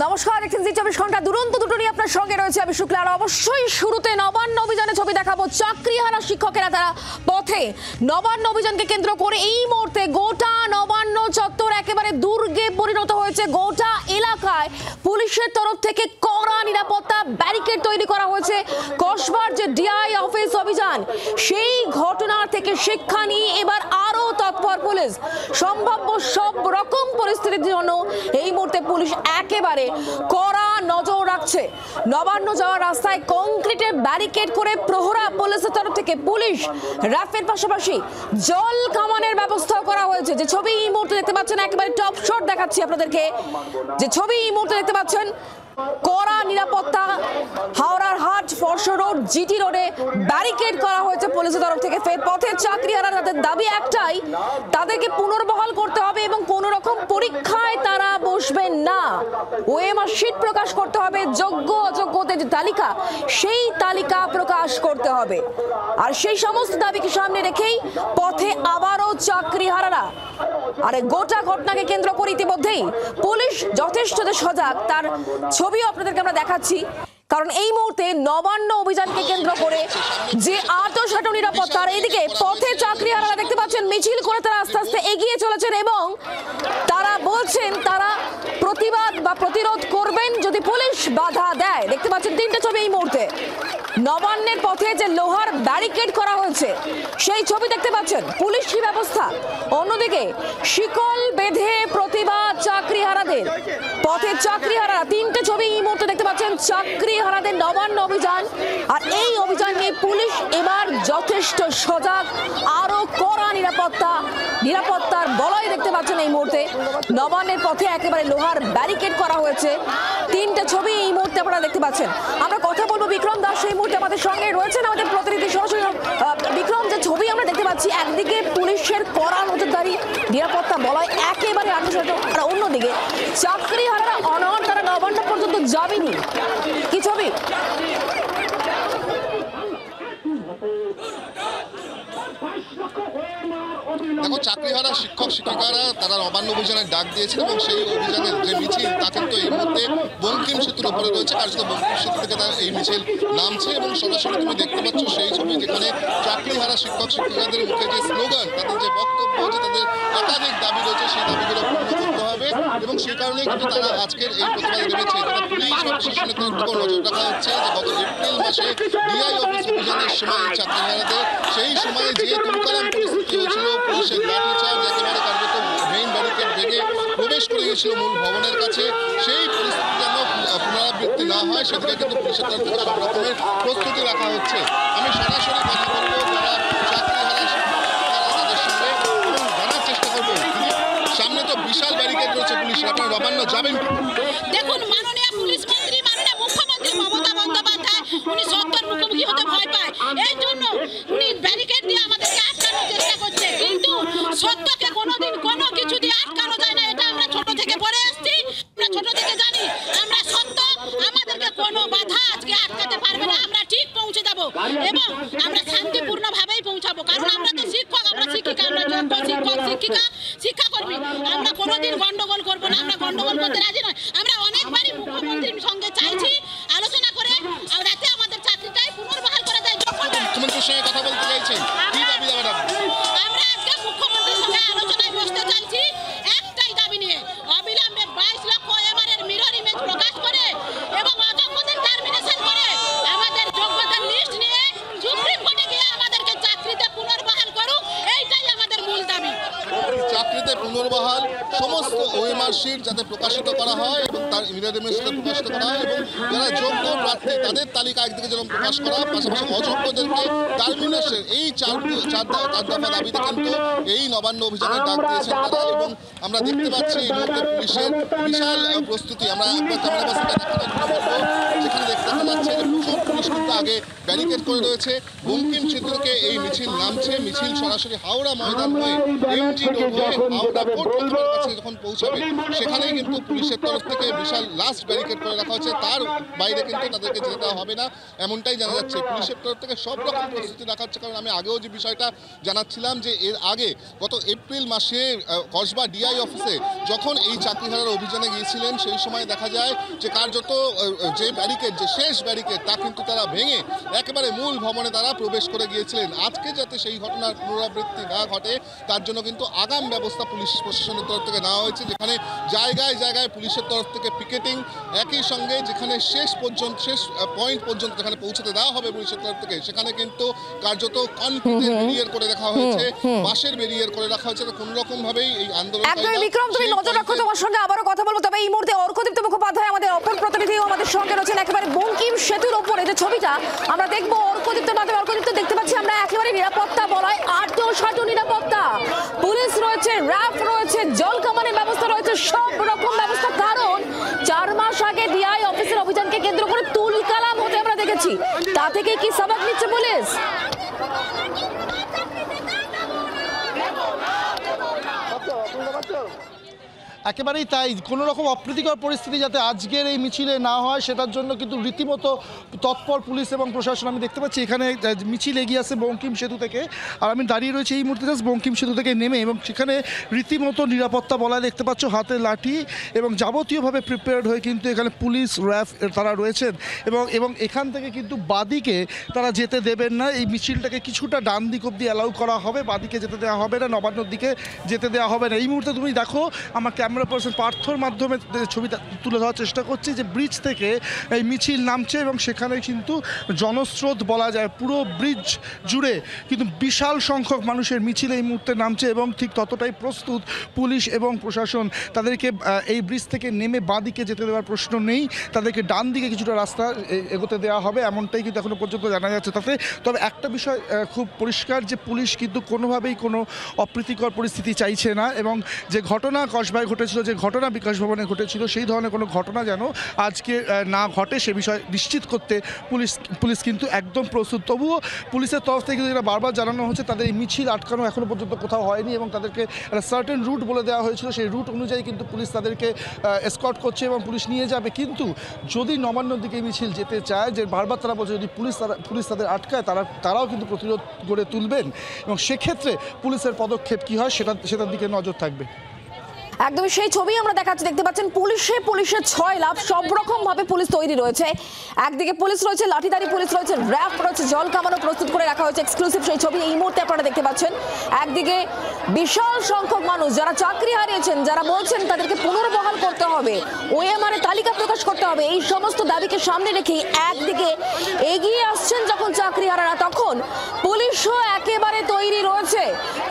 নমস্কার, দেখছেন জি 24 ঘন্টা। দুরন্ত দুটো নিয়ে আপনার সঙ্গে রয়েছে আমি শুক্লা। আর অবশ্যই শুরুতে নবান্ন অভিযানে ছবি দেখাবো। চাকরিহারা শিক্ষকেরা তারা পথে। নবান্ন অভিযানকে কেন্দ্র করে এই মুহূর্তে গোটা নবান্ন চত্বর একেবারে দুর্গে পরিণত হয়েছে। গোটা এলাকায় পুলিশের তরফ থেকে কড়া নিরাপত্তা ব্যারিকেড তৈরি করা হয়েছে। কসবার যে ডিআই অফিস অভিযান, সেই ঘটনা থেকে শিক্ষা নিয়ে এবার আরো তৎপর পুলিশ। সম্ভাব্য সব রকম পরিস্থিতির জন্য এই মুহূর্তে পুলিশ একেবারে কড়া নজর রাখছে। নবান্ন যাওয়ার রাস্তায় কংক্রিটের ব্যারিকেড করে প্রহরা পুলিশের তরফ থেকে। পুলিশ র্যাফের পাশাপাশি জল কামানের ব্যবস্থা করা হয়েছে। যে ছবি এই মুহূর্তে দেখতে পাচ্ছেন, একেবারে টপ শট দেখাচ্ছি আপনাদেরকে। যে ছবি এই মুহূর্তে দেখতে পাচ্ছেন, কড়া নিরাপত্তা। হাওড়ার হাট, ফরশো রোড, জিটি রোডে ব্যারিকেড করা হয়েছে পুলিশের তরফ থেকে। ফের পথের চাকরিহারা তাদের দাবি একটাই, তাদেরকে পুনর্বহাল করতে হবে এবং কোন রকম পরীক্ষায় তারা বসবেন না। ওএমআর শীট প্রকাশ করতে হবে, যোগ্য অযোগ্যদের যে তালিকা, সেই তালিকা প্রকাশ করতে হবে। আর সেই সমস্ত দাবিকে সামনে রেখেই পথে আবারও চাকরিহারারা। আর গোটা ঘটনাকে কেন্দ্র করে ইতিমধ্যেই পুলিশ যথেষ্ট যে সজাগ, তার ছবিও আপনাদেরকে আমরা দেখাচ্ছি। কারণ এই মুহূর্তে নবান্ন অভিযানকে কেন্দ্র করে যে আঁটোসাঁটো নিরাপত্তার, এইদিকে পথে চাকরিহারারা দেখতে পাচ্ছেন মিছিল করে তারা আস্তে আস্তে এগিয়ে চলেছেন এবং তারা বলছেন তারা প্রতিবাদ বা প্রতিরোধ করবেন যদি পুলিশ বাধা দেয়। দেখতে পাচ্ছেন তিনটে ছবি এই মুহূর্তে। নবান্নের পথে যে লোহার ব্যারিকেড করা হয়েছে সেই ছবি দেখতে পাচ্ছেন, পুলিশি ব্যবস্থা। অন্যদিকে শিকল বেঁধে প্রতিবাদ চাকরিহারাদের। পথে চাকরিহারা, তিনটে ছবি এই মুহূর্তে দেখতে পাচ্ছেন। চাকরিহারাদের নবান্ন অভিযান, আর এই অভিযান নিয়ে পুলিশ এবার যথেষ্ট সজাগ। আরো কড়া নিরাপত্তার বলয় দেখতে পাচ্ছেন এই মুহূর্তে। নবান্নের পথে একেবারে লোহার ব্যারিকেড করা হয়েছে। তিনটে ছবি এই মুহূর্তে আপনারা দেখতে পাচ্ছেন। আমরা কথা বলবো বিক্রম দাস এই মুহূর্তে আমাদের সঙ্গে রয়েছেন, আমাদের প্রতিনিধি সরাসরি। বিক্রম, যে ছবি আমরা দেখতে পাচ্ছি, একদিকে পুলিশের কড়া নজরদারি, নিরাপত্তা বলয় একেবারে আঁটোসাঁটো, আর অন্যদিকে চাকরিহারারা অনড়, তারা নবান্ন পর্যন্ত যাবেনি। কি ছবি? দেখো, চাকরিহারা শিক্ষক শিক্ষিকারা তারা নবান্ন অভিযানের ডাক দিয়েছেন এবং সেই অভিযানের যে মিছিল তা কিন্তু এই মুহূর্তে বঙ্কিম সেতুর উপরে রয়েছে। কার্যত বঙ্কিম সেতু থেকে তারা এই মিছিল নামছে এবং সরাসরি তুমি দেখতে পাচ্ছ সেই ছবি, যেখানে চাকরিহারা শিক্ষক শিক্ষিকাদের মুখে যে স্লোগান, তাদের যে বক্তব্য, যে তাদের একাধিক দাবি রয়েছে, সেই দাবিগুলো পূর্ণ করতে হবে এবং সেই কারণেই কিন্তু তারা আজকের এই প্রতিবাদে নেমেছে। যেটা পুলিশ বা প্রশাসনের তরফ থেকে নজর রাখা হচ্ছে যে গত এপ্রিল মাসে ডিআই অফিস অভিযানের সময় চাকরিহারাদের সেই সময়ে যে তুলকালাম পরিস্থিতি হয়েছিল, পুলিশের লাঠিচার্জ একেবারে কার্যত মেইন ব্যারিকেড ভেঙে প্রবেশ করে গিয়েছিল মূল ভবনের কাছে, সেই পরিস্থিতি যেন পুনরাবৃত্তি না হয় সেদিকে কিন্তু পুলিশের তরফ থেকে সব রকমের প্রস্তুতি রাখা হচ্ছে। আমি সরাসরি কথা বলবো যারা চাকরিহারা তাদের সঙ্গে এবং জানার চেষ্টা করবো। সামনে তো বিশাল ব্যারিকেড রয়েছে পুলিশের, আপনারা নবান্ন যাবেন? দেখুন, মাননীয় পুলিশ মন্ত্রী, মাননীয় মুখ্যমন্ত্রী মমতা বন্দ্যোপাধ্যায়, উনি সত্তর মুখোমুখি হতে ভয় পায়, এই জন্য উনি ব্যারিকেড দিয়ে আমাদেরকে আটকানোর চেষ্টা করছে। কিন্তু সত্যকে কোনোদিন কোনো কিছু দিয়ে আটকানো যায় না, এটা আমরা ছোট থেকে পড়ে এসেছি, আমরা ছোট থেকে জানি। আমরা সত্য, আমাদেরকে কোনো বাধা আজকে আটকাতে পারবে না। আমরা ঠিক পৌঁছে যাব এবং আমরা শান্তিপূর্ণ ভাবেই পৌঁছাবো। কারণ আমরা তো শিক্ষক, আমরা শিক্ষিকা, আমরা যোগ্য শিক্ষক শিক্ষিকা শিক্ষাকর্মী। আমরা কোনোদিন গন্ডগোল করবো না, আমরা গন্ডগোল করতে রাজি নয়। আমরা অনেকবারই মুখ্যমন্ত্রীর সঙ্গে চাইছি আলোচনা করে যাতে আমাদের চাকরিটাই পুনর্বহাল করা যায়। মুখ্যমন্ত্রীর সঙ্গে কথা বলতে চাইছেন, কি দাবি দাবা? আমরা আজকে মুখ্যমন্ত্রীর সঙ্গে আলোচনায় বসতে চাইছি একটাই দাবি নিয়ে, অবিলম্বে 22 লক্ষ এমআরের মিরর ইমেজ প্রকাশ করে এবং অযোগ্যদের টার্মিনেশন করে আমাদের যোগ্যতার লিস্ট নিয়ে সুপ্রিম কোর্টে গিয়ে আমাদেরকে চাকরিতে পুনর্বহাল করুক, এইটাই আমাদের মূল দাবি। চাকরিতে পুনর্বহাল, সমস্ত ওএমআর শিট যাতে প্রকাশিত করা হয় এবং তার মিরর ইমেজ প্রকাশিত করা হয় এবং যারা যোগ্য প্রার্থী তাদের তালিকা একদিকে যেরকম প্রকাশ করা, পাশাপাশি অযোগ্যদেরকে টার্মিনেশন, এই চার দফা দাবিতে কিন্তু এই নবান্ন অভিযানের ডাক দিয়েছেন তারা। এবং আমরা দেখতে পাচ্ছি এই মুহূর্তে পুলিশের বিশাল প্রস্তুতি। আমরা একবার ক্যামেরা পার্সনটা দেখানোর জন্য বলবো, যেখানে দেখা যাচ্ছে যে প্রচুর পুলিশ মানুষ কিন্তু আগে ব্যারিকেড করে রয়েছে। বঙ্কিম সেতু থেকে এই মিছিল নামছে, মিছিল সরাসরি হাওড়া ময়দান হয়ে এমজি রোড হয়ে হাওড়া কোর্ট কচুরির কাছে যখন পৌঁছাবে সেখানেই কিন্তু পুলিশের তরফ থেকে বিশাল লাস্ট ব্যারিকেড করে রাখা হচ্ছে। তার বাইরে কিন্তু তাদেরকে যেতে দেওয়া হবে না এমনটাই জানা যাচ্ছে। পুলিশের তরফ থেকে সব রকম প্রস্তুতি রাখা হচ্ছে, কারণ আমি আগেও যে বিষয়টা জানাচ্ছিলাম যে এর আগে গত এপ্রিল মাসে কসবা ডিআই অফিসে যখন এই চাকরিহারার অভিযানে গিয়েছিলেন সেই সময় দেখা যায় যে কার্যত যে ব্যারিকেড, যে শেষ ব্যারিকেড, তা কিন্তু তারা ভেঙে একেবারে মূল ভবনে তারা প্রবেশ করে গিয়েছিলেন। আজকে যাতে সেই ঘটনার পুনরাবৃত্তি না ঘটে তার জন্য কিন্তু আগাম ব্যবস্থা পুলিশ প্রশাসনের তরফ থেকে নেওয়া হয়েছে, যেখানে জায়গায় জায়গায় পুলিশের তরফ থেকে পিকেটিং, একই সঙ্গে যেখানে শেষ পয়েন্ট পর্যন্ত যেখানে পৌঁছতে দেওয়া হবে পুলিশের তরফ থেকে সেখানে কিন্তু কার্যত কনক্রিটের ব্যারিয়ার করে রাখা হয়েছে, বাঁশের ব্যারিয়ার করে রাখা হয়েছে। কোন রকম ভাবেই এই আন্দোলন বিক্রম, তুমি নজর রাখো, তোমার সঙ্গে আবারও কথা বলবো। তবে এই মুহূর্তে অর্কদীপ্ত মুখোপাধ্যায় আমাদের অপর প্রতিনিধি আমাদের সঙ্গে রয়েছেন একেবারে বঙ্কিম সেতুর উপরে যে ছবিটা আমরা দেখবো। অর্কদীপ্ত মাধ্যমে অর্কদীপ্ত দেখতে পাচ্ছি আমরা একেবারে নিরাপত্তা বলায় আটো নিরাপত্তা, পুলিশ রয়েছে, র্যাব রয়েছে, জল কামানের ব্যবস্থা রয়েছে, সব রকম ব্যবস্থা। কারণ 4 মাস আগে ডিআই অফিসের অভিযানকে কেন্দ্র করে তুলকালাম হতে আমরা দেখেছি। তা থেকে কি সবক নিচ্ছে পুলিশ? একেবারেই তাই। কোনো রকম অপ্রীতিকর পরিস্থিতি যাতে আজকের এই মিছিলে না হয় সেটার জন্য কিন্তু রীতিমতো তৎপর পুলিশ এবং প্রশাসন। আমি দেখতে পাচ্ছি এখানে মিছিল এগিয়ে আসে বঙ্কিম সেতু থেকে, আর আমি দাঁড়িয়ে রয়েছি এই মুহূর্তে জাস্ট বঙ্কিম সেতু থেকে নেমে, এবং সেখানে রীতিমতো নিরাপত্তা বলায় দেখতে পাচ্ছ হাতে লাঠি এবং যাবতীয়ভাবে প্রিপেয়ার্ড হয়ে কিন্তু এখানে পুলিশ র্যাব তারা রয়েছেন। এবং এখান থেকে কিন্তু বাদিকে তারা যেতে দেবেন না, এই মিছিলটাকে কিছুটা ডান দিক অব্দি অ্যালাউ করা হবে, বাদিকে যেতে দেওয়া হবে না, নবান্নর দিকে যেতে দেওয়া হবে না। এই মুহূর্তে তুমি দেখো আমার ক্যামেরা পার্সন পার্থর মাধ্যমে ছবিটা তুলে ধরার চেষ্টা করছি যে ব্রিজ থেকে এই মিছিল নামছে এবং সেখানে কিন্তু জনস্রোত বলা যায়, পুরো ব্রিজ জুড়ে কিন্তু বিশাল সংখ্যক মানুষের মিছিল এই মুহূর্তে নামছে এবং ঠিক ততটাই প্রস্তুত পুলিশ এবং প্রশাসন। তাদেরকে এই ব্রিজ থেকে নেমে বাঁদিকে যেতে দেওয়ার প্রশ্ন নেই, তাদেরকে ডান দিকে কিছুটা রাস্তা এগোতে দেওয়া হবে, এমনটাই কিন্তু এখনো পর্যন্ত জানা যাচ্ছে। তবে একটা বিষয় খুব পরিষ্কার যে পুলিশ কিন্তু কোনোভাবেই কোনো অপ্রীতিকর পরিস্থিতি চাইছে না, এবং যে ঘটনা কসবায় ঘটেছিল, যে ঘটনা বিকাশ ভবনে ঘটেছিল, সেই ধরনের কোনো ঘটনা যেন আজকে না ঘটে সে বিষয় নিশ্চিত করতে পুলিশ কিন্তু একদম প্রস্তুত। তবুও পুলিশের তরফ থেকে যেটা বারবার জানানো হচ্ছে তাদের এই মিছিল আটকানো এখনও পর্যন্ত কোথাও হয়নি, এবং তাদেরকে একটা সার্টেন রুট বলে দেওয়া হয়েছিল, সেই রুট অনুযায়ী কিন্তু পুলিশ তাদেরকে এসকর্ট করছে এবং পুলিশ নিয়ে যাবে। কিন্তু যদি নবান্নর দিকে এই মিছিল যেতে চায়, যে বারবার তারা বলছে যদি পুলিশ তাদের আটকায় তারাও কিন্তু প্রতিরোধ গড়ে তুলবেন, এবং সেক্ষেত্রে পুলিশের পদক্ষেপ কী হয় সেটার দিকে নজর থাকবে। একদমই সেই ছবি আমরা দেখাচ্ছি, দেখতে পাচ্ছেন পুলিশের 6 লাভ, সব রকম ভাবে পুলিশ তৈরি রয়েছে। একদিকে পুলিশ রয়েছে, লাঠিধারী পুলিশ রয়েছে, র্যাব রয়েছে, জল কামানো প্রস্তুত করে রাখা হয়েছে। এক্সক্লুসিভ সেই ছবি এই মুহূর্তে আপনারা দেখতে পাচ্ছেন। একদিকে বিশাল সংখ্যক মানুষ যারা চাকরি হারিয়েছেন, যারা বলছেন তাদেরকে পুনর্বহাল করতে হবে, ওএমআর তালিকা প্রকাশ করতে হবে, এই সমস্ত দাবিকে সামনে রেখে একদিকে এগিয়ে আসছেন যখন চাকরিহারারা, তখন পুলিশও একেবারে তৈরি রয়েছে।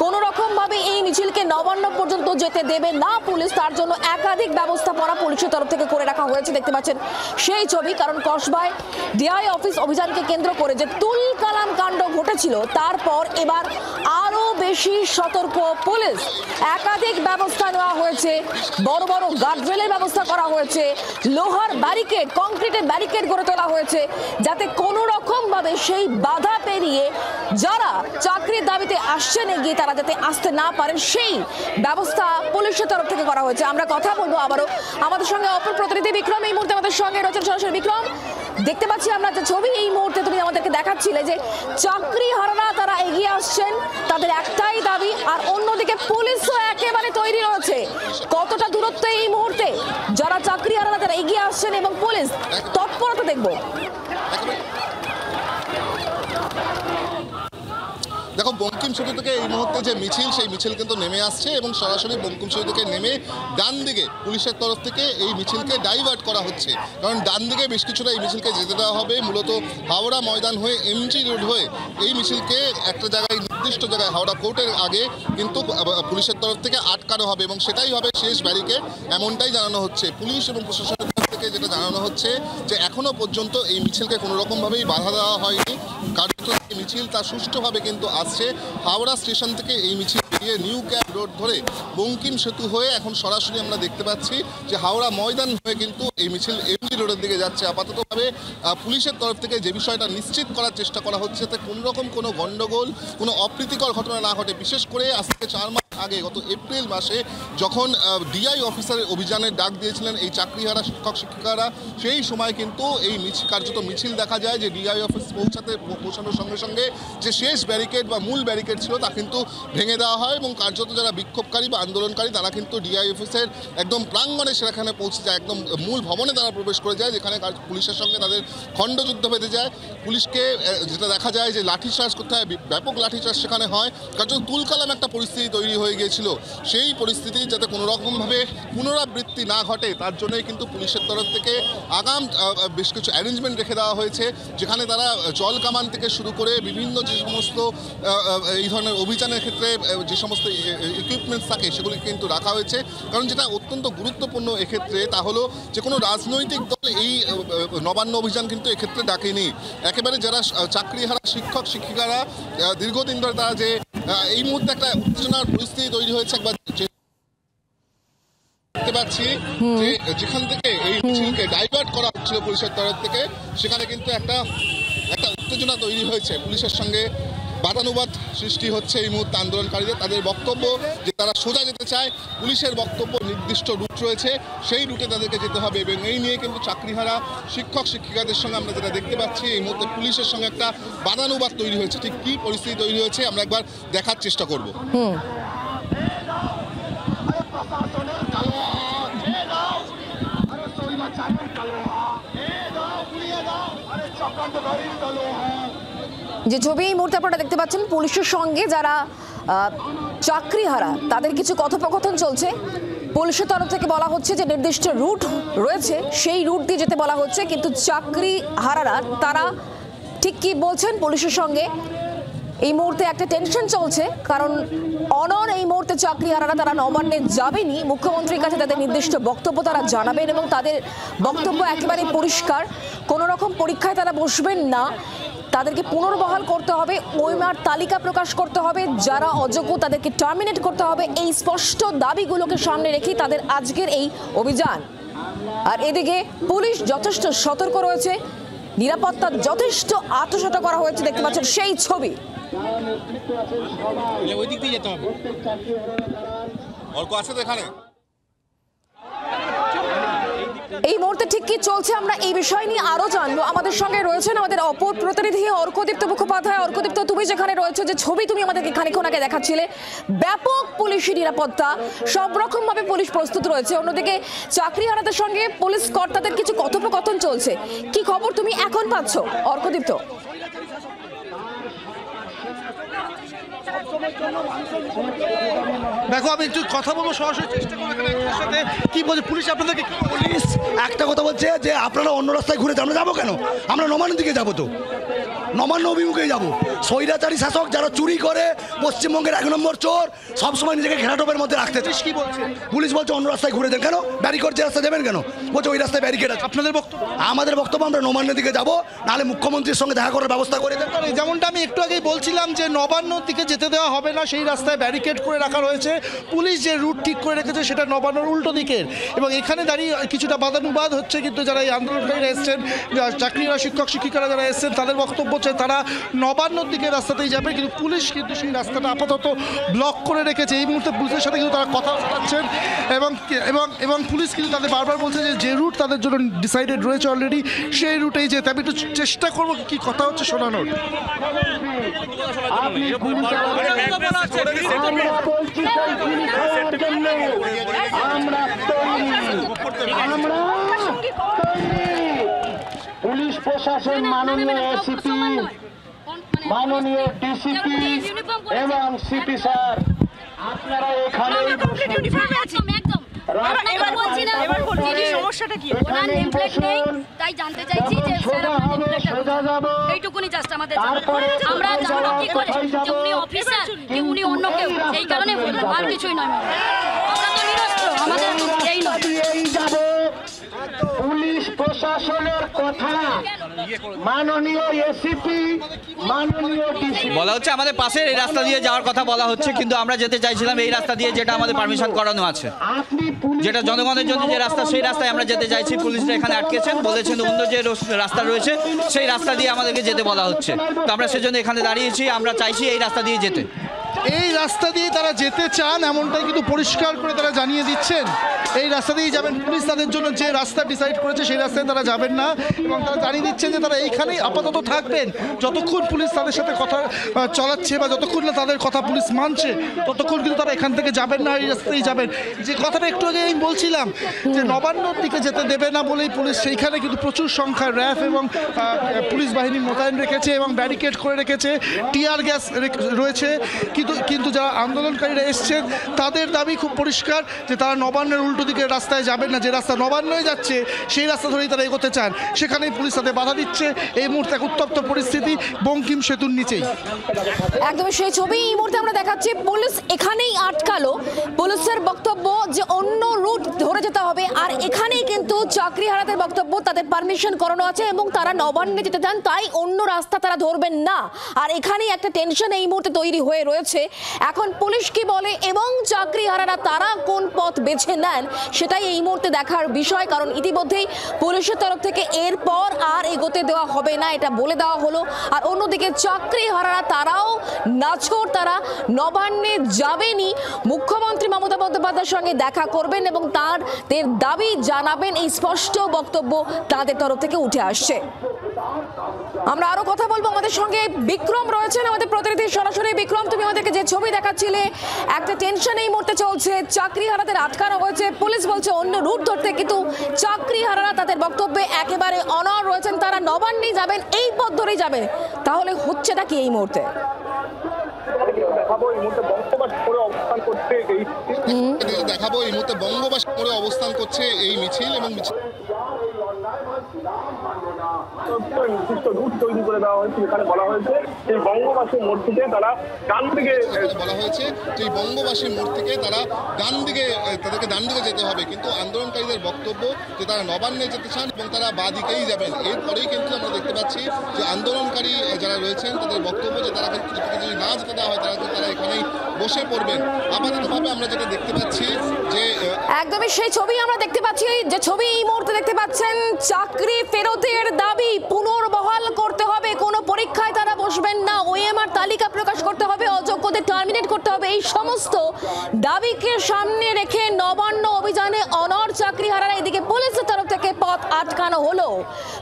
কোনো রকম ভাবে এই মিছিলকে নবান্ন পর্যন্ত যেতে দেবে না পুলিশ, তার জন্য একাধিক ব্যবস্থাপনা পুলিশের তরফ থেকে করে রাখা হয়েছে। দেখতে পাচ্ছেন সেই ছবি। কারণ কসবায় ডিআই অফিস অভিযানকে কেন্দ্র করে যে তুলকালাম কাণ্ড ঘটেছিল, তারপর এবার আরো বেশি সতর্ক পুলিশ। একাধিক ব্যবস্থা নেওয়া হয়েছে, বড় বড় গার্ডরেলের ব্যবস্থা করা হয়েছে, লোহার ব্যারিকেড, কংক্রিটের ব্যারিকেড গড়ে তোলা হয়েছে, যাতে কোনো রকম ভাবে সেই বাধা পেরিয়ে যারা চাকরির দাবিতে আসছেন এগিয়ে তারা যাতে আসতে না পারেন, সেই ব্যবস্থা পুলিশের তরফ থেকে করা হয়েছে। আমরা কথা বলবো আবারও আমাদের সঙ্গে অপর প্রতিনিধি বিক্রম এই মুহূর্তে আমাদের সঙ্গে রয়েছেন সরাসরি। বিক্রম, দেখতে পাচ্ছি আমরা যে ছবি এই মুহূর্তে তুমি আমাদেরকে দেখাচ্ছিলে যে চাকরি হারারা তারা এগিয়ে আসছেন, তাদের একটাই দাবি, আর অন্যদিকে পুলিশও একেবারে তৈরি রয়েছে। কতটা দূরত্ব এই মুহূর্তে যারা চাকরি হারারা তারা এগিয়ে আসছেন এবং পুলিশ তৎপরতা দেখবো। দেখো, বঙ্কিম সেতু থেকে এই মুহূর্তে যে মিছিল, সেই মিছিল কিন্তু নেমে আসছে এবং সরাসরি বঙ্কিম সেতু থেকে নেমে ডান দিকে পুলিশের তরফ থেকে এই মিছিলকে ডাইভার্ট করা হচ্ছে। কারণ ডান দিকে বেশ কিছুটা এই মিছিলকে যেতে দেওয়া হবে, মূলত হাওড়া ময়দান হয়ে এমজি রোড হয়ে এই মিছিলকে একটা জায়গায়, নির্দিষ্ট জায়গায় হাওড়া কোর্টের আগে কিন্তু পুলিশের তরফ থেকে আটকানো হবে এবং সেটাই হবে শেষ ব্যারিকেড, এমনটাই জানানো হচ্ছে। পুলিশ এবং প্রশাসনের থেকে যেটা জানানো হচ্ছে যে এখনো পর্যন্ত এই মিছিলকে কোনো রকমভাবেই বাধা দেওয়া হয়নি। কার্যত এই মিছিল তা সুষ্ঠুভাবে কিন্তু আসছে। হাওড়া স্টেশন থেকে এই মিছিল বেরিয়ে নিউ ক্যাব রোড ধরে বঙ্কিম সেতু হয়ে এখন সরাসরি আমরা দেখতে পাচ্ছি যে হাওড়া ময়দান হয়ে কিন্তু এই মিছিল এমজি রোডের দিকে যাচ্ছে। আপাততভাবে পুলিশের তরফ থেকে যে বিষয়টা নিশ্চিত করার চেষ্টা করা হচ্ছে যাতে কোনো রকম কোনো গণ্ডগোল, কোনো অপ্রীতিকর ঘটনা না ঘটে। বিশেষ করে আজ থেকে 4 মাস আগে গত এপ্রিল মাসে যখন ডিআই অফিসারের অভিযানের ডাক দিয়েছিলেন এই চাকরিহারা শিক্ষক শিক্ষিকারা, সেই সময় কিন্তু এই কার্যত মিছিল দেখা যায় যে ডিআই অফিস পৌঁছানোর সঙ্গে সঙ্গে যে শেষ ব্যারিকেড বা মূল ব্যারিকেড ছিল তা কিন্তু ভেঙে দেওয়া হয় এবং কার্যত যারা বিক্ষোভকারী বা আন্দোলনকারী তারা কিন্তু ডিআই অফিসের একদম প্রাঙ্গণে সেখানে পৌঁছে যায়, একদম মূল ভবনে তারা প্রবেশ করে যায়, যেখানে পুলিশের সঙ্গে তাদের খণ্ডযুদ্ধ বেঁধে যায়। পুলিশকে যেটা দেখা যায় যে লাঠিচার্জ করতে হয়, ব্যাপক লাঠিচার্জ সেখানে হয়। কার্যত তুলকালাম একটা পরিস্থিতি তৈরি হয়ে গিয়েছিল। সেই পরিস্থিতি যাতে কোনো রকমভাবে পুনরাবৃত্তি না ঘটে তার জন্যই কিন্তু পুলিশের তরফ থেকে আগাম বেশ কিছু অ্যারেঞ্জমেন্ট রেখে দেওয়া হয়েছে, যেখানে তারা জল কামান থেকে শুরু করে বিভিন্ন যে সমস্ত এই ধরনের অভিযানের ক্ষেত্রে যে সমস্ত ইকুইপমেন্টস থাকে সেগুলি কিন্তু রাখা হয়েছে। কারণ যেটা অত্যন্ত গুরুত্বপূর্ণ এক্ষেত্রে তা হলো যে কোনো রাজনৈতিক দল এই নবান্ন অভিযান কিন্তু এক্ষেত্রে ডাকেনি। একেবারে যারা চাকরিহারা শিক্ষক শিক্ষিকারা দীর্ঘদিন ধরে তারা যে এই মুহূর্তে একটা উত্তেজনার পরিস্থিতি তৈরি হয়েছে, একবার দেখতে পাচ্ছি যে যেখান থেকে এই মিছিলকে ডাইভার্ট করা হচ্ছিল পুলিশের তরফ থেকে, সেখানে কিন্তু একটা উত্তেজনা তৈরি হয়েছে। পুলিশের সঙ্গে বাদানুবাদ সৃষ্টি হচ্ছে এই মুহূর্তে আন্দোলনকারীদের। তাদের বক্তব্য যে তারা সোজা যেতে চায়, পুলিশের বক্তব্য নির্দিষ্ট রুট রয়েছে, সেই রুটে তাদেরকে যেতে হবে। এবং এই নিয়ে কিন্তু চাকরিহারা শিক্ষক শিক্ষিকাদের সঙ্গে আমরা যেটা দেখতে পাচ্ছি এই মুহূর্তে পুলিশের সঙ্গে একটা বাদানুবাদ তৈরি হয়েছে। ঠিক কী পরিস্থিতি তৈরি হয়েছে আমরা একবার দেখার চেষ্টা করব। যে ছবি এই মুহূর্তে আপনারা দেখতে পাচ্ছেন, পুলিশের সঙ্গে যারা চাকরিহারা তাদের কিছু কথোপকথন চলছে। পুলিশের তরফ থেকে বলা হচ্ছে যে নির্দিষ্ট রুট রয়েছে, সেই রুট দিয়ে যেতে বলা হচ্ছে, কিন্তু চাকরিহারারা তারা ঠিক কি বলছেন পুলিশের সঙ্গে এই মুহূর্তে একটা টেনশন চলছে। কারণ অনর এই মুহূর্তে চাকরিহারারা তারা নবান্নে যাবেনি, মুখ্যমন্ত্রীর কাছে তাদের নির্দিষ্ট বক্তব্য তারা জানাবেন এবং তাদের বক্তব্য একেবারে পরিষ্কার, কোনো রকম পরীক্ষায় তারা বসবেন না। তাদেরকে পুনর্বহাল করতে হবে, ওএমআর তালিকা প্রকাশ করতে হবে, যারা অযোগ্য তাদেরকে টার্মিনেট করতে হবে। এই স্পষ্ট দাবিগুলোকে সামনে রেখেই তাদের আজকের এই অভিযান। আর এদিকে পুলিশ যথেষ্ট সতর্ক রয়েছে, নিরাপত্তা যথেষ্ট আত্মসাৎ করা হয়েছে, দেখতে পাচ্ছেন সেই ছবি। ওই দিক দিয়ে যেতে হবে। অল্প আছে তো এখানে। এই মুহূর্তে ঠিক কি চলছে আমরা এই বিষয় নিয়ে আরো জানবো। আমাদের সঙ্গে রয়েছেন আমাদের অপর প্রতিনিধি অর্কদীপ্ত মুখোপাধ্যায়। অর্কদীপ্ত, তুমি যেখানে রয়েছে, যে ছবি তুমি আমাদেরকে খানিকক্ষণ আগে দেখাচ্ছিলে, ব্যাপক পুলিশি নিরাপত্তা, সব রকম ভাবে পুলিশ প্রস্তুত রয়েছে। অন্যদিকে চাকরিহারাদের সঙ্গে পুলিশ কর্তাদের কিছু কথোপকথন চলছে। কি খবর তুমি এখন পাচ্ছ অর্কদীপ্ত? দেখো, আমি একটু কথা বলবো, সরাসরি চেষ্টা করবো এখানে একজনের সাথে। কি বলছে পুলিশ আপনাদেরকে? পুলিশ একটা কথা বলছে যে আপনারা অন্য রাস্তায় ঘুরে আমরা যাবো কেন? আমরা নবান্নের দিকে যাবো, তো নবান্ন অভিমুখে যাবো। স্বৈরাচারী শাসক যারা চুরি করে, পশ্চিমবঙ্গের 1 নম্বর চোর, সবসময় নিজেকে ঘেরাটোপের মধ্যে রাখতে। কি বলছে পুলিশ? বলছে অন্য রাস্তায় ঘুরে দেন। কেন? ব্যারিকেড যে রাস্তায় দেবেন কেন? বলছে ওই রাস্তায় ব্যারিকেড আছে। আপনাদের বক্তব্য? আমাদের বক্তব্য আমরা নবান্নের দিকে যাবো, নাহলে মুখ্যমন্ত্রীর সঙ্গে দেখা করার ব্যবস্থা করে দেন। যেমনটা আমি একটু আগেই বলছিলাম যে নবান্নর দিকে যেতে দেওয়া হবে না, সেই রাস্তায় ব্যারিকেড করে রাখা রয়েছে। পুলিশ যে রুট ঠিক করে রেখেছে সেটা নবান্নর উল্টো দিকের, এবং এখানে দাঁড়িয়ে কিছুটা বাদানুবাদ হচ্ছে। কিন্তু যারা এই আন্দোলনকারীরা এসছেন, চাকরিহারা শিক্ষক শিক্ষিকারা যারা এসছেন, তাদের বক্তব্য হচ্ছে তারা নবান্নর দিকে রাস্তাতেই যাবে, কিন্তু পুলিশ কিন্তু সেই রাস্তাটা আপাতত ব্লক করে রেখেছে। এই মুহূর্তে পুলিশের সাথে কিন্তু তারা কথা বলাচ্ছেন এবং পুলিশ কিন্তু তাদের বারবার বলছে যে রুট তাদের জন্য ডিসাইডেড রয়েছে অলরেডি, সেই রুটেই যেতে। আমি একটু চেষ্টা করবো কি কথা হচ্ছে শোনানোর। পুলিশ প্রশাসন, মাননীয় এসিপি, মাননীয় ডিসিপি এবং সিপি স্যার, আপনারা এখানে সমস্যাটা কি? ওনার নেমপ্লেট নেই, তাই জানতে চাইছি যে স্যার আপনার নেমপ্লেটটা এইটুকুনি জাস্ট আমাদের আমরা জানবো কি করে যে উনি অফিসার কি উনি অন্য কেউ, এই কারণে বললাম, আর কিছুই নয়। আমরা তো নিরস্ত্র, আমাদের এই নয়। পুলিশ প্রশাসনের কথা মাননীয় এসিপি, মাননীয় ডিসি বলা হচ্ছে আমাদের পাশের এই রাস্তা দিয়ে যাওয়ার কথা বলা হচ্ছে, কিন্তু আমরা যেতে চাইছিলাম এই রাস্তা দিয়ে, যেটা আমাদের পারমিশন করানো আছে, আপনি পুলিশ যেটা জনগণের জন্য যে রাস্তা, সেই রাস্তায় আমরা যেতে চাইছি। পুলিশরা এখানে আটকেছেন, বলেছেন অন্য যে রাস্তা রয়েছে সেই রাস্তা দিয়ে আমাদেরকে যেতে বলা হচ্ছে। তো আমরা সেজন্য এখানে দাঁড়িয়েছি, আমরা চাইছি এই রাস্তা দিয়ে যেতে। এই রাস্তা দিয়ে তারা যেতে চান এমনটাই কিন্তু পরিষ্কার করে তারা জানিয়ে দিচ্ছেন। এই রাস্তা দিয়েই যাবেন, পুলিশ তাদের জন্য যে রাস্তা ডিসাইড করেছে সেই রাস্তায় তারা যাবেন না, এবং তারা জানিয়ে দিচ্ছেন যে তারা এইখানেই আপাতত থাকবেন যতক্ষণ পুলিশ তাদের সাথে কথা চালাচ্ছে বা যতক্ষণ না তাদের কথা পুলিশ মানছে ততক্ষণ কিন্তু তারা এখান থেকে যাবেন না, এই রাস্তাতেই যাবেন। যে কথাটা একটু আগে আমি বলছিলাম যে নবান্নর দিকে যেতে দেবে না বলেই পুলিশ সেইখানে কিন্তু প্রচুর সংখ্যায় র্যাফ এবং পুলিশ বাহিনী মোতায়েন রেখেছে এবং ব্যারিকেড করে রেখেছে, টিয়ার গ্যাস রয়েছে। কিন্তু যারা আন্দোলনকারীরা এসছেন তাদের দাবি খুব পরিষ্কার যে তারা নবান্নের উল্টো দিকের রাস্তায় যাবেন না, যে রাস্তা নবান্নই যাচ্ছে সেই রাস্তা ধরেই তারা এগোতে চান। সেখানেই পুলিশ তাদের বাধা দিচ্ছে। এই মুহূর্তে এক উত্তপ্ত পরিস্থিতি বঙ্কিম সেতুর নিচেই। একদমই সেই ছবি এই মুহূর্তে আমরা দেখাচ্ছি। পুলিশ এখানেই আটকালো। পুলিশের বক্তব্য যে অন্য রুট ধরে যেতে হবে, আর এখানেই কিন্তু চাকরিহারাদের বক্তব্য তাদের পারমিশন করানো আছে এবং তারা নবান্নে যেতে চান, তাই অন্য রাস্তা তারা ধরবেন না। আর এখানেই একটা টেনশন এই মুহূর্তে তৈরি হয়ে রয়েছে। এখন পুলিশ কি বলে এবং চাকরিহারারা তারা কোন পথ বেছে নেন সেটাই এই মুহূর্তে দেখার বিষয়, কারণ ইতিমধ্যেই পুলিশের তরফ থেকে এরপর আর এগোতে দেওয়া হবে না এটা বলে দেওয়া হলো। আর অন্যদিকে চাকরিহারারা তারাও নাছোড়, তারা নবান্নে যাবেনই, মুখ্যমন্ত্রী মমতা বন্দ্যোপাধ্যায়ের সঙ্গে দেখা করবেন এবং তাদের দাবি জানাবেন, এই স্পষ্ট বক্তব্য তাদের তরফ থেকে উঠে আসছে। আমরা আরো কথা বলবো, আমাদের সঙ্গে বিক্রম রয়েছেন, আমাদের প্রতিনিধি সরাসরি। বিক্রম, তুমি আমাদেরকে যে ছবি দেখাচ্ছিলে, একটা টেনশন এই মুহূর্তে চলছে, চাকরিহারাদের আটকানো হয়েছে, পুলিশ বলছে অন্য রুট ধরতে, কিন্তু চাকরিহারারা তাদের বক্তব্যে একেবারে অনড় রয়েছেন, তারা নবান্নেই যাবেন, এই পথ ধরেই যাবেন। তাহলে হচ্ছেটা কি এই মুহূর্তে? দেখাবো এই মুহূর্তে বঙ্গবাসী মোড়ে অবস্থান করছে এই মিছিল, এবং নির্দিষ্ট রুট তৈরি করে দেওয়া হয়েছে। এখানে বলা হয়েছে এই বঙ্গবাসী মোড় থেকে তারা ডান দিকে, বলা হয়েছে যে বঙ্গবাসী মোড় থেকে তারা তাদেরকে ডান দিকে যেতে হবে, কিন্তু আন্দোলনকারীদের বক্তব্য যে তারা নবান্নে যেতে চান এবং তারা বাঁ দিকেই যাবেন। এরপরেই কিন্তু আমরা দেখতে পাচ্ছি যে আন্দোলনকারী যারা রয়েছেন তাদের বক্তব্য যে তারা কিন্তু যদি না যেতে দেওয়া হয় তারা এখানেই বসে পড়বেন। আপাততভাবে আমরা যেটা দেখতে পাচ্ছি যে একদমই সেই ছবি আমরা দেখতে পাচ্ছি, যে ছবি এই মুহূর্তে দেখতে পাচ্ছেন, চাকরি ফেরতের দাবি পুনর্বহাল করতে হবে, কোনো পরীক্ষায় তারা বসবেন না, ওএমআর তালিকা প্রকাশ করতে হবে, অযোগ্যদের টার্মিনেট করতে হবে, এই সমস্ত দাবিকে সামনে রেখে নবান্ন অভিযানে অনড় চাকরিহারারা। এদিকে পুলিশের তরফ থেকে পথ আটকানো হলো,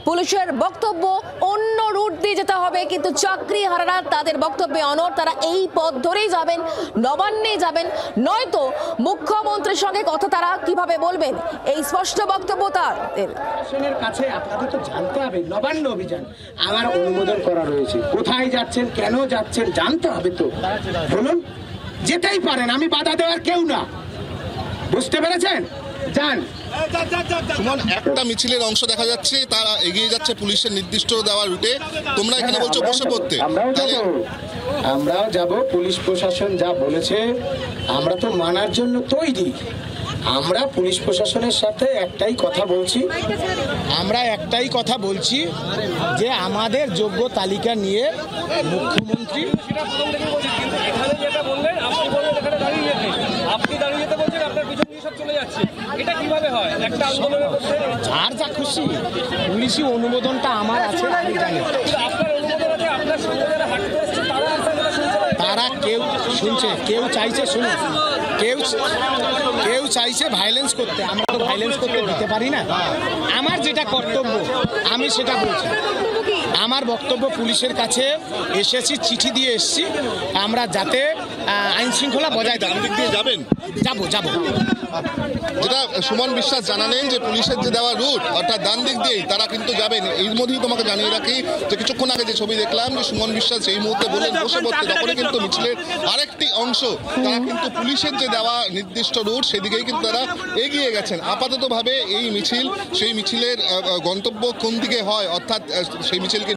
পুলিশের বক্তব্য অন্য রুট দিয়ে যেতে হবে, কিন্তু চাকরিহারারা তাদের বক্তব্যে অনড়, তারা এই পথ ধরেই যাবেন, নবান্নে যাবেন, নয়তো মুখ্যমন্ত্রীর সঙ্গে কথা তারা কিভাবে বলবেন, এই স্পষ্ট বক্তব্য তাদের। প্রশাসনের কাছে আপনাদের তো জানতে হবে, নবান্ন অভিযান আমার অনুমোদন করা রয়েছে, কোথায় যাচ্ছেন, কেন যাচ্ছেন জানতে হবে তো, বলুন, যেতেই পারেন, আমি বাধা দেওয়ার কেউ না, বুঝতে পেরেছেন? যান। সুমন, একটা মিছিলের অংশ দেখা যাচ্ছে, তারা এগিয়ে যাচ্ছে পুলিশের নির্দিষ্ট দেওয়া রুটে, তোমরা এখানে বলছো বসে পড়তে। আমরাও যাব, পুলিশ প্রশাসন যা বলেছে আমরা তো মানার জন্য তৈরি। আমরা পুলিশ প্রশাসনের সাথে একটাই কথা বলছি যে আমাদের যোগ্য তালিকা নিয়ে মুখ্যমন্ত্রী যার যা খুশি, পুলিশি অনুমোদনটা আমার আছে, আমি জানি। তারা কেউ শুনছে, কেউ চাইছে, শুনুন, কেউ চাইছে ভায়োলেন্স করতে, আমরা তো ভায়োলেন্স করতে দিতে পারি না। আমার যেটা কর্তব্য আমি সেটা বলছি। আমার বক্তব্য পুলিশের কাছে এসেছি, চিঠি দিয়ে এসেছি, আমরা যাতে আইন শৃঙ্খলা বজায় যাবেন। যাবো। যেটা সুমন বিশ্বাস জানালেন যে পুলিশের যে দেওয়া রুট অর্থাৎ ডান দিক দিয়েই তারা কিন্তু যাবেন। এর মধ্যেই তোমাকে জানিয়ে রাখি যে কিছুক্ষণ আগে যে ছবি দেখলাম যে সুমন বিশ্বাস এই মুহূর্তে বললেন বসে পড়তে, তখনই কিন্তু মিছিলের আরেকটি অংশ তারা কিন্তু পুলিশের যে দেওয়া নির্দিষ্ট রুট সেদিকেই কিন্তু তারা এগিয়ে গেছেন। আপাততভাবে এই মিছিল, সেই মিছিলের গন্তব্য কোন দিকে হয়, অর্থাৎ সেই মিছিলকে,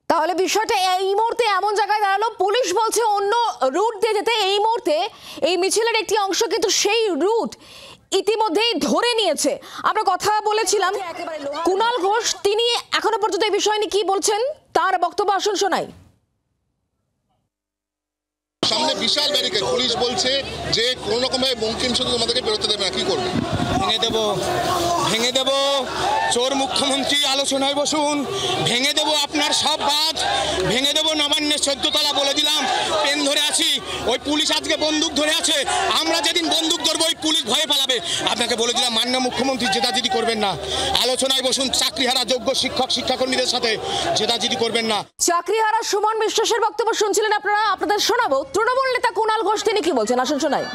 তাহলে বিষয়টা এই মুহূর্তে এমন জায়গায় দাঁড়ালো, পুলিশ বলছে অন্য রুট দিয়ে যেতে। এই মুহূর্তে এই মিছিলের একটি অংশ কিন্তু সেই রুট ইতিমধ্যেই ধরে নিয়েছে। আমরা কথা বলেছিলাম কুণাল ঘোষ, তিনি এখনো পর্যন্ত এই বিষয় নিয়ে কি বলছেন তার বক্তব্য আসুন শোনাই। সামনে বিশাল ব্যারিকেড, পুলিশ বলছে যে কোন রকমে বঙ্কিম সেতু তোমাদেরকে বেরোতে দেবে না, কি করবে? ভেঙে দেব চোর মুখ্যমন্ত্রী আলোচনায় বসুন, ভেঙে দেব আপনার সব বাঁধ, ভেঙে দেব নবান্নের 14 তলা, বলে দিলাম পেন ধরে আছি, ওই পুলিশ আজকে বন্দুক ধরে আছে, আমরা যেদিন বন্দুক ধরবো ওই পুলিশ ভয়ে পালাবে। আপনাকে বলে দিলাম মাননীয় মুখ্যমন্ত্রী জেদাজেদি করবেন না, আলোচনায় বসুন চাকরিহারা যোগ্য শিক্ষক শিক্ষাকর্মীদের সাথে, জেদাজেদি করবেন না। চাকরিহারা সুমন বিশ্বাসের বক্তব্য শুনছিলেন আপনারা, আপনাদের শোনাবো তৃণমূল নেতা কুণাল ঘোষ তিনি কি বলছেন আসুন শোনাই।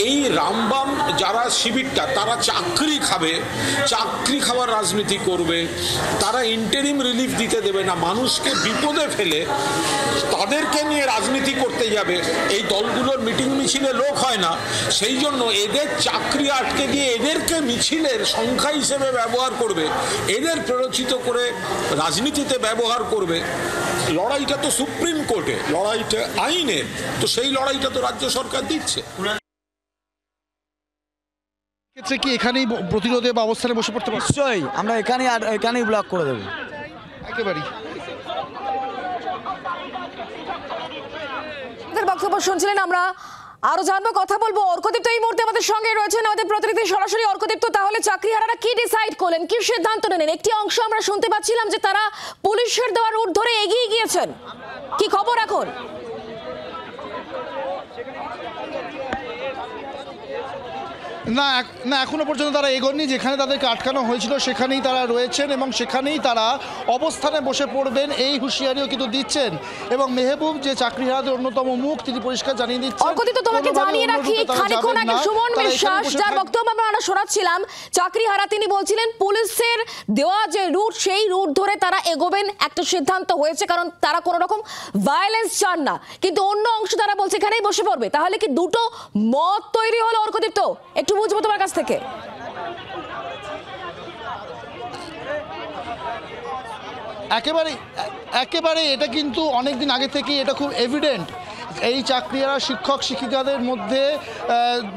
এই রামবাম যারা শিবিরটা তারা চাকরি খাবে, চাকরি খাওয়ার রাজনীতি করবে, তারা ইন্টারিম রিলিফ দিতে দেবে না, মানুষকে বিপদে ফেলে তাদেরকে নিয়ে রাজনীতি করতে যাবে। এই দলগুলোর মিটিং মিছিলে লোক হয় না, সেই জন্য এদের চাকরি আটকে দিয়ে এদেরকে মিছিলের সংখ্যা হিসেবে ব্যবহার করবে, এদের প্ররোচিত করে রাজনীতিতে ব্যবহার করবে। লড়াইটা তো সুপ্রিম কোর্টে, লড়াইটা আইনের, তো সেই লড়াইটা তো রাজ্য সরকার দিচ্ছে। ক্ষেত্রে কি এখানেই প্রতিরোধে বা অবস্থানে বসে পড়তে পারছি? নিশ্চয়ই আমরা এখানেই ব্লক করে দেবো একেবারেই। বক্তব্য শুনছিলেন, আমরা আরো জানবো, কথা বলবো। অর্কদীপ্ত এই মুহূর্তে আমাদের সঙ্গে রয়েছেন, আমাদের প্রতিনিধি সরাসরি। অর্কদীপ্ত, তাহলে চাকরিহারারা কি ডিসাইড করলেন, কি সিদ্ধান্ত নিলেন? একটি অংশ আমরা শুনতে পাচ্ছিলাম যে তারা পুলিশের দেওয়া রুট ধরে এগিয়ে গিয়েছেন, কি খবর এখন? না এখনো পর্যন্ত তারা এগোননি, যেখানে তাদেরকে আটকানো হয়েছিল সেখানেই তারা রয়েছেন এবং সেখানেই তারা অবস্থানে বসে পড়বেন এই হুঁশিয়ারিও কিন্তু দিচ্ছেন। এবং মেহবুব যে চাকরিহারাদের অন্যতম মুখ, তিনি পরিষ্কার জানিয়ে দিচ্ছেন। অর্কদীপ্ত, তোমাকে জানিয়ে রাখি খানিকক্ষণ আগে সুমন বিশ্বাস যার বক্তব্য আমরা শোনাচ্ছিলাম, চাকরিহারা তিনি বলছিলেন পুলিশের দেওয়া যে রুট সেই রুট ধরে তারা এগোবেন, একটা সিদ্ধান্ত হয়েছে, কারণ তারা কোনো রকম ভায়োলেন্স চান না। কিন্তু অন্য অংশ তারা বলছে এখানেই বসে পড়বে। তাহলে কি দুটো মত তৈরি হলো অর্কদীপ্ত? একটু বুঝবো তোমার কাছ থেকে। একেবারে এটা কিন্তু অনেকদিন আগে থেকে এটা খুব এভিডেন্ট। এই চাকরিহারা শিক্ষক শিক্ষিকাদের মধ্যে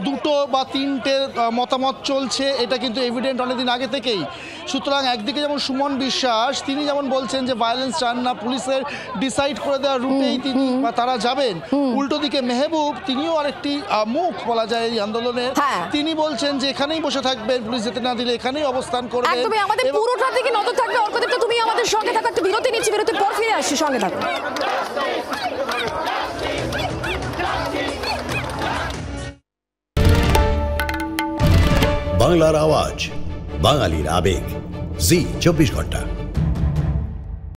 দুটো বা তিনটে মতামত চলছে, এটা কিন্তু এভিডেন্ট অনেকদিন আগে থেকেই। সুতরাং একদিকে যেমন সুমন বিশ্বাস তিনি যেমন বলছেন যে ভায়োলেন্স চান না, পুলিশের ডিসাইড করে দেওয়া রুটেই তিনি বা তারা যাবেন, উল্টো দিকে মেহবুব তিনিও আরেকটি মুখ বলা যায় এই আন্দোলনের, তিনি বলছেন যে এখানেই বসে থাকবেন, পুলিশ যেতে না দিলে এখানেই অবস্থান করবেন। একদমই, আমাদের পুরোটার দিকে নজর থাকবে। অর্কদীপ্ত, তুমি আমাদের সঙ্গে থাকো, একটু বিরতি নিচ্ছি, বিরতির পর ফিরে আসছি, সঙ্গে থাকো। বাংলার আওয়াজ, বাঙালির আবেগ, জি 24 ঘন্টা।